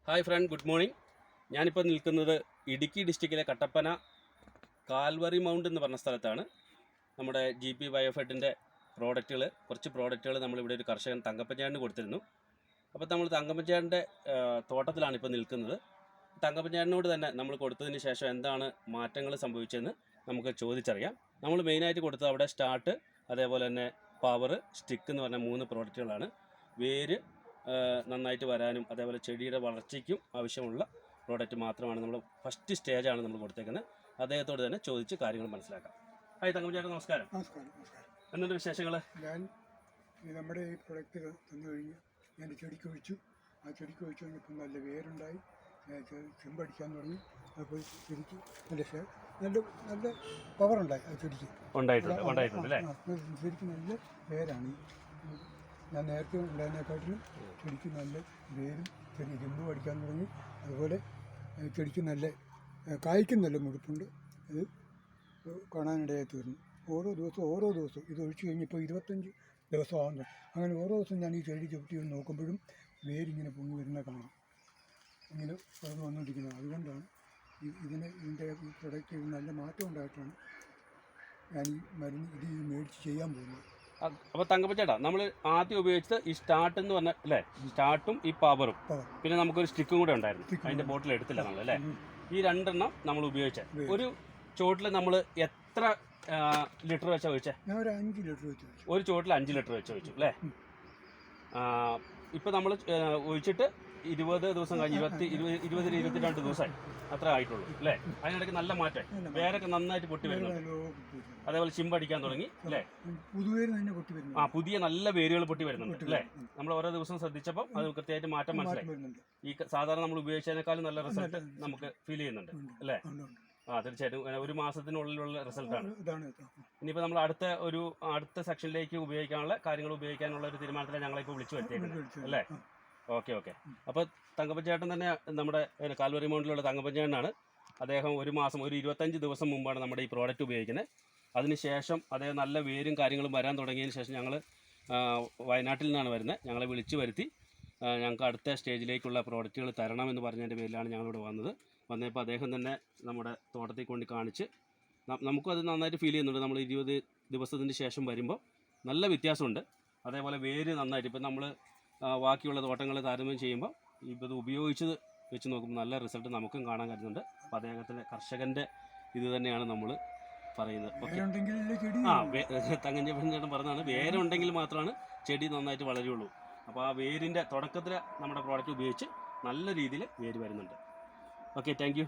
Hi front, good morning. ഞാനിപ്പോൾ നിൽക്കുന്നത് Idukki ഡിസ്ട്രിക്റ്റിലെ Kattappana Calvary mount എന്ന് പറഞ്ഞ സ്ഥലത്താണ്. നമ്മുടെ GP ബയോഫെഡിൻ്റെ കുറച്ച് പ്രോഡക്റ്റുകൾ നമ്മളിവിടെ ഒരു കർഷകൻ തങ്കപ്പഞ്ചേട്ടന് കൊടുത്തിരുന്നു. അപ്പോൾ നമ്മൾ തങ്കപ്പഞ്ചേട്ടൻ്റെ തോട്ടത്തിലാണ് ഇപ്പോൾ നിൽക്കുന്നത്. തങ്കപ്പഞ്ചേട്ടനോട് തന്നെ നമ്മൾ കൊടുത്തതിന് ശേഷം എന്താണ് മാറ്റങ്ങൾ സംഭവിച്ചതെന്ന് നമുക്ക് ചോദിച്ചറിയാം. നമ്മൾ മെയിനായിട്ട് കൊടുത്തത് അവിടെ സ്റ്റാർട്ട്, അതേപോലെ തന്നെ പവർ, സ്റ്റിക്ക് എന്ന് പറഞ്ഞ 3 പ്രോഡക്റ്റുകളാണ്. വേര് നന്നായിട്ട് വരാനും അതേപോലെ ചെടിയുടെ വളർച്ചയ്ക്കും ആവശ്യമുള്ള പ്രോഡക്റ്റ് മാത്രമാണ് നമ്മൾ ഫസ്റ്റ് സ്റ്റേജാണ് നമ്മൾ കൊടുത്തേക്കുന്നത്. അദ്ദേഹത്തോട് തന്നെ ചോദിച്ച് കാര്യങ്ങൾ മനസ്സിലാക്കാം. ഹായ് തങ്കപ്പഞ്ചേട്ടൻ, നമസ്കാരം. എന്തുണ്ട് വിശേഷങ്ങൾ? ഞാൻ നമ്മുടെ ഈ പ്രൊഡക്റ്റ് തന്നു കഴിഞ്ഞ് ഞാൻ ചെടിക്ക് ഒഴിച്ചു. ആ ചെടിക്ക് ഒഴിച്ചു കഴിഞ്ഞപ്പോൾ നല്ല വേരുണ്ടായി, ചെമ്പടിക്കാൻ തുടങ്ങി. അപ്പോൾ ചെടിക്ക് നല്ല പവറുണ്ടായി. ആ ചെടിക്ക് ശരിക്കും നല്ല വേരാണ്. ഞാൻ നേരത്തെ ഉണ്ടായതിനെക്കാട്ടിലും ചെടിക്ക് നല്ല വേരും ചെടി ചെമ്പ് പഠിക്കാൻ തുടങ്ങി. അതുപോലെ ചെടിക്ക് നല്ല കായ്ക്കും നല്ല മുടുപ്പുണ്ട്. ഇത് കാണാനിടയായി തീർന്നു. ഓരോ ദിവസവും ഇത് ഒഴിച്ചു കഴിഞ്ഞപ്പോൾ 25 ദിവസമാകുന്നു. അങ്ങനെ ഓരോ ദിവസവും ഞാൻ ഈ ചെടി ചവിട്ടി നോക്കുമ്പോഴും വേരിങ്ങനെ പൊങ്ങി വരുന്ന കാണാം. ഇങ്ങനെ വളർന്നു വന്നുകൊണ്ടിരിക്കുന്നത്. അതുകൊണ്ടാണ് ഇതിൻ്റെ ഈ പ്രൊഡക്റ്റ് നല്ല മാറ്റം ഉണ്ടായിട്ടാണ് ഞാൻ ഈ മരുന്ന് ഇത് മേടിച്ച് ചെയ്യാൻ പോകുന്നത്. അപ്പോൾ തങ്കപ്പഞ്ചേട്ടാ, നമ്മൾ ആദ്യം ഉപയോഗിച്ചത് ഈ സ്റ്റാർട്ട് എന്ന് പറഞ്ഞ അല്ലേ, സ്റ്റാർട്ടും ഈ പവറും, പിന്നെ നമുക്കൊരു സ്റ്റിക്കും കൂടെ ഉണ്ടായിരുന്നു. അതിൻ്റെ ബോട്ടിൽ എടുത്തില്ല നമ്മൾ അല്ലേ. ഈ 2 എണ്ണം നമ്മൾ ഉപയോഗിച്ചത്. ഒരു ചോട്ടിൽ നമ്മൾ എത്ര ലിറ്റർ വെച്ചാൽ ഒഴിച്ചേ? ഞാൻ ഒരു 5 ലിറ്റർ വെച്ച്. ഒരു ചോട്ടിൽ 5 ലിറ്റർ വെച്ച് ഒഴിച്ചു അല്ലേ. ഇപ്പോൾ നമ്മൾ ഒഴിച്ചിട്ട് 20 ദിവസം കഴിഞ്ഞ് 22 ദിവസമായി അത്ര ആയിട്ടുള്ളൂ അല്ലേ. അതിനിടയ്ക്ക് നല്ല മാറ്റം, വേരൊക്കെ നന്നായിട്ട് പൊട്ടി വരുന്നുണ്ട്. അതേപോലെ ചിമ്പടിക്കാൻ തുടങ്ങി അല്ലേ. പുതിയ നല്ല വേരുകൾ പൊട്ടി വരുന്നുണ്ട് അല്ലേ. നമ്മൾ ഓരോ ദിവസം ശ്രദ്ധിച്ചപ്പോൾ അത് കൃത്യമായിട്ട് മാറ്റം മനസ്സിലായി. ഈ സാധാരണ നമ്മൾ ഉപയോഗിച്ചതിനേക്കാളും നല്ല റിസൾട്ട് നമുക്ക് ഫീൽ ചെയ്യുന്നുണ്ട് അല്ലേ. തീർച്ചയായിട്ടും 1 മാസത്തിനുള്ളിലുള്ള റിസൾട്ടാണ്. ഇനിയിപ്പോൾ നമ്മൾ അടുത്ത സെക്ഷനിലേക്ക് ഉപയോഗിക്കാനുള്ള കാര്യങ്ങൾ ഉപയോഗിക്കാനുള്ള ഒരു തീരുമാനത്തിലാണ് ഞങ്ങളിപ്പോൾ വിളിച്ചു വരുത്തിയേക്കുന്നത് അല്ലേ. ഓക്കെ. അപ്പോൾ തങ്കപ്പഞ്ചേട്ടൻ തന്നെ നമ്മുടെ കാൽവറി മൗണ്ടിലുള്ള തങ്കപ്പഞ്ചേട്ടനാണ്. അദ്ദേഹം 1 മാസം, ഒരു 25 ദിവസം മുമ്പാണ് നമ്മുടെ ഈ പ്രോഡക്റ്റ് ഉപയോഗിക്കുന്നത്. അതിനുശേഷം അദ്ദേഹം നല്ല വേരും കാര്യങ്ങളും വരാൻ തുടങ്ങിയതിന് ശേഷം ഞങ്ങൾ വയനാട്ടിൽ നിന്നാണ് വരുന്നത്. ഞങ്ങളെ വിളിച്ചു വരുത്തി ഞങ്ങൾക്ക് അടുത്ത സ്റ്റേജിലേക്കുള്ള പ്രോഡക്റ്റുകൾ തരണമെന്ന് പറഞ്ഞതിൻ്റെ പേരിലാണ് ഞങ്ങളിവിടെ വന്നപ്പോൾ അദ്ദേഹം തന്നെ നമ്മുടെ തോട്ടത്തിൽ കൊണ്ട് കാണിച്ച് നമുക്കും അത് നന്നായിട്ട് ഫീൽ ചെയ്യുന്നുണ്ട്. നമ്മൾ 20 ദിവസത്തിന് ശേഷം വരുമ്പോൾ നല്ല വ്യത്യാസമുണ്ട്. അതേപോലെ വേര് നന്നായിട്ട് ഇപ്പം നമ്മൾ ബാക്കിയുള്ള തോട്ടങ്ങൾ താരതമ്യം ചെയ്യുമ്പോൾ ഇപ്പോൾ ഇത് ഉപയോഗിച്ചത് വെച്ച് നോക്കുമ്പോൾ നല്ല റിസൾട്ട് നമുക്കും കാണാൻ കഴിയുന്നുണ്ട്. അപ്പോൾ അദ്ദേഹത്തിൻ്റെ കർഷകൻ്റെ ഇത് തന്നെയാണ് നമ്മൾ പറയുന്നത്. തങ്കപ്പഞ്ചേട്ടൻ പറഞ്ഞതാണ്, വേരുണ്ടെങ്കിൽ മാത്രമാണ് ചെടി നന്നായിട്ട് വളരുള്ളൂ. അപ്പോൾ ആ വേരിൻ്റെ തുടക്കത്തിൽ നമ്മുടെ പ്രോഡക്റ്റ് ഉപയോഗിച്ച് നല്ല രീതിയിൽ വേര് വരുന്നുണ്ട്. Okay, thank you.